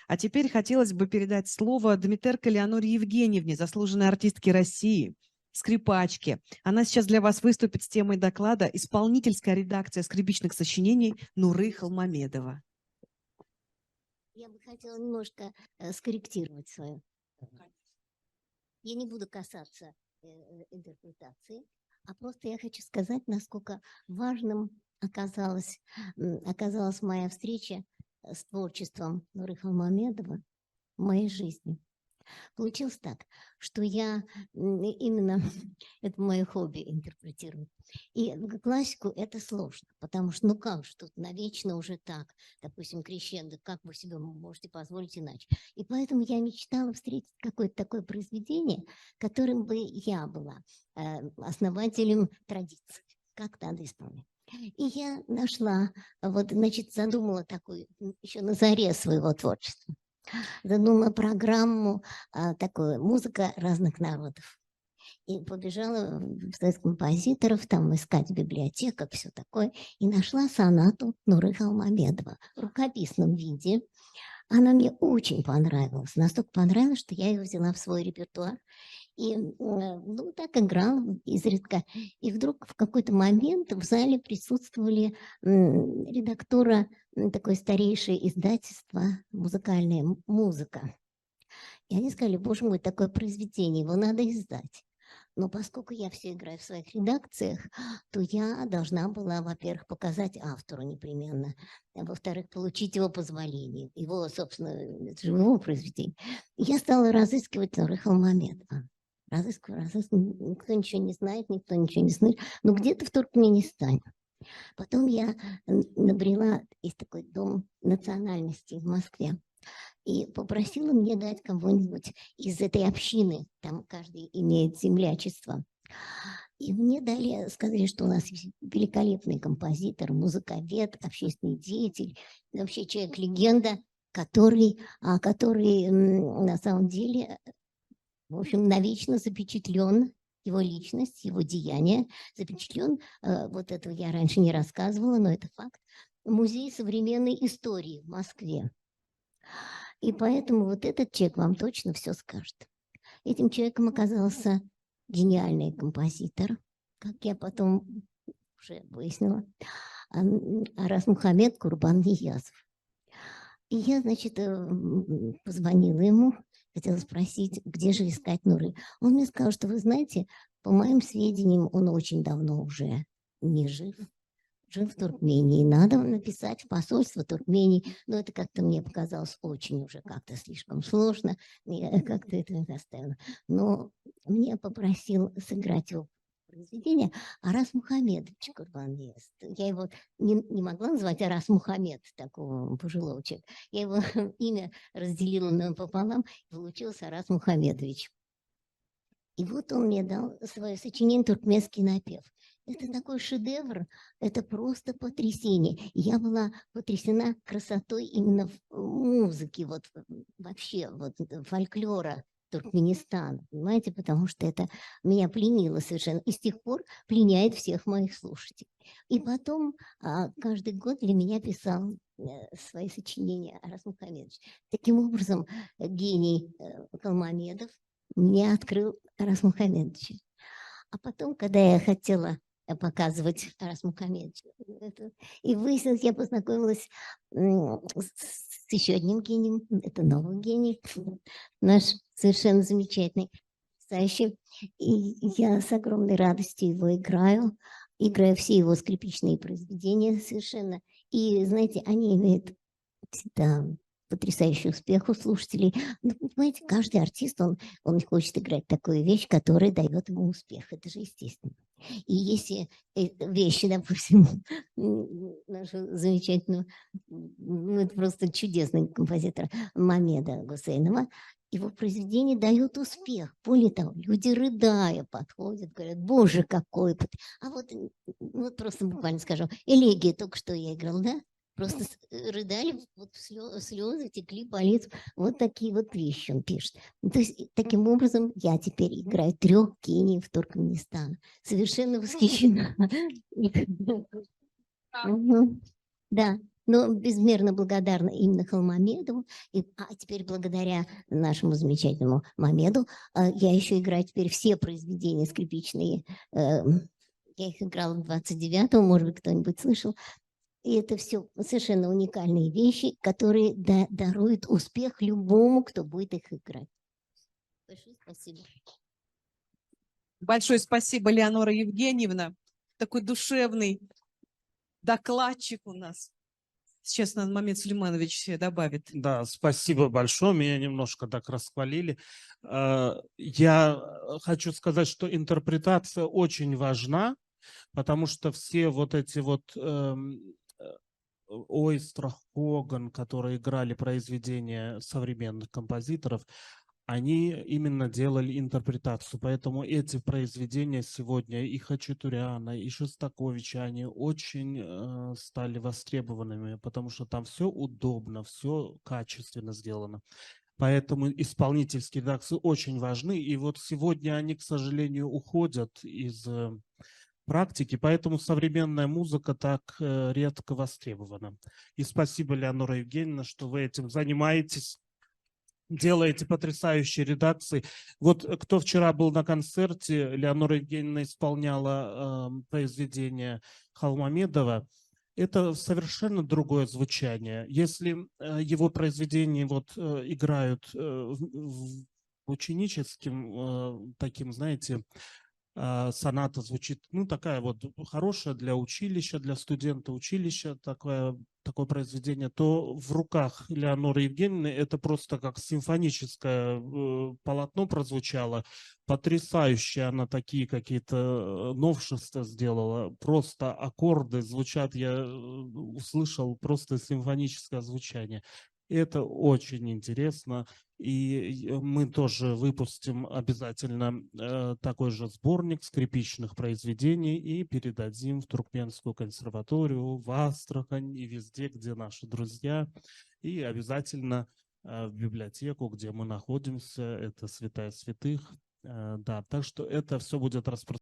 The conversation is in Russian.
А теперь хотелось бы передать слово Дмитерко Леоноре Евгеньевне, заслуженной артистке России, скрипачке. Она сейчас для вас выступит с темой доклада «Исполнительская редакция скрипичных сочинений» Нуры Холмамедова. Я бы хотела немножко скорректировать свою. Я не буду касаться интерпретации, а просто я хочу сказать, насколько важным оказалась моя встреча с творчеством Нуры Холмамедова в моей жизни. Получилось так, что я именно, это мое хобби интерпретирую. И классику это сложно, потому что, ну как же, тут навечно уже так, допустим, крещендо, как вы себе можете позволить иначе. И поэтому я мечтала встретить какое-то такое произведение, которым бы я была основателем традиции, как надо исполнять. И я нашла, вот, значит, задумала такую, еще на заре своего творчества, задумала программу такую «Музыка разных народов». И побежала в сайт композиторов, там искать в библиотеках, все такое. И нашла сонату Нуры Холмамедова в рукописном виде. Она мне очень понравилась. Настолько понравилась, что я ее взяла в свой репертуар. И ну, так играла изредка. И вдруг в какой-то момент в зале присутствовали редактора такое старейшее издательство «Музыкальная музыка». И они сказали: боже мой, такое произведение, его надо издать. Но поскольку я все играю в своих редакциях, то я должна была, во-первых, показать автору непременно, а во-вторых, получить его позволение, его, собственно, это же его произведение. И я стала разыскивать Нуры Холмамедова. Разыскиваю. Никто ничего не знает, никто ничего не знает. Но где-то в Туркменистане. Потом я набрела, есть такой дом национальности в Москве, и попросила мне дать кого-нибудь из этой общины, там каждый имеет землячество. И мне дали, сказали, что у нас великолепный композитор, музыковед, общественный деятель, вообще человек-легенда, который на самом деле, в общем, навечно запечатлен, его личность, его деяния запечатлен, вот этого я раньше не рассказывала, но это факт, Музей современной истории в Москве. И поэтому вот этот человек вам точно все скажет. Этим человеком оказался гениальный композитор, как я потом уже выяснила, Арас Мухаммед Курбан-Ниязов. И я, значит, позвонила ему, хотела спросить, где же искать Нуры. Он мне сказал, что, вы знаете, по моим сведениям, он очень давно уже не жив. Жив в Туркмении. Надо написать в посольство Туркмении. Но это как-то мне показалось очень уже как-то слишком сложно. Я как-то это оставила. Но мне попросил сыграть его произведение Арас Мухамедович Курбан-Ниязов. Я его не могла назвать Арас Мухаммед, такого пожилого человека. Я его имя разделила напополам, и получился Арас Мухамедович. И вот он мне дал свое сочинение «Туркменский напев». Это такой шедевр, это просто потрясение. Я была потрясена красотой именно в музыке, вот вообще вот фольклора Туркменистана, понимаете, потому что это меня пленило совершенно. И с тех пор пленяет всех моих слушателей. И потом каждый год для меня писал свои сочинения Арас Мухамедович. Таким образом, гений Холмамедов мне открыл Арас Мухамедовича. А потом, когда я хотела показывать Арас Мухамедовича, и выяснилось, я познакомилась с еще одним гением, это новый гений, наш совершенно замечательный, потрясающий. И я с огромной радостью его играю все его скрипичные произведения совершенно. И, знаете, они имеют всегда потрясающий успех у слушателей. Ну, понимаете, каждый артист, он хочет играть такую вещь, которая дает ему успех. Это же естественно. И если вещи, допустим, нашего замечательного, ну, это просто чудесный композитор Мамеда Гусейнова, его произведение дает успех. Более того, люди, рыдая, подходят, говорят: боже, какой... А вот просто буквально скажу, элегия, только что я играл, да? Просто рыдали, вот слезы текли по лицу. Вот такие вот вещи он пишет. То есть, таким образом, я теперь играю 3 гениев Туркменистана. Совершенно восхищена. Да, Но безмерно благодарна именно Холмамедову. А теперь благодаря нашему замечательному Мамеду я еще играю теперь все произведения скрипичные. Я их играла в 29-м, может быть, кто-нибудь слышал. И это все совершенно уникальные вещи, которые даруют успех любому, кто будет их играть. Большое спасибо. Большое спасибо, Леонора Евгеньевна. Такой душевный докладчик у нас. Сейчас на момент Сулейманович добавит. Да, спасибо большое. Меня немножко так расхвалили. Я хочу сказать, что интерпретация очень важна, потому что все вот эти вот Ойстра, Хоган, которые играли произведения современных композиторов, они именно делали интерпретацию. Поэтому эти произведения сегодня и Хачатуряна, и Шостаковича, они очень стали востребованными, потому что там все удобно, все качественно сделано. Поэтому исполнительские редакции очень важны. И вот сегодня они, к сожалению, уходят из практики, поэтому современная музыка так редко востребована. И спасибо, Леонора Евгеньевна, что вы этим занимаетесь. Делаете потрясающие редакции. Вот кто вчера был на концерте, Леонора Евгеньевна исполняла произведение Холмамедова. Это совершенно другое звучание. Если его произведения вот играют в ученическим таким, знаете, соната звучит, ну, такая вот хорошая для училища, для студента училища, такое произведение, то в руках Леоноры Евгеньевны это просто как симфоническое полотно прозвучало. Потрясающе она такие какие-то новшества сделала. Просто аккорды звучат, я услышал просто симфоническое звучание. Это очень интересно. И мы тоже выпустим обязательно такой же сборник скрипичных произведений и передадим в Туркменскую консерваторию, в Астрахань и везде, где наши друзья. И обязательно в библиотеку, где мы находимся, это Святая Святых. Да, так что это все будет распространено.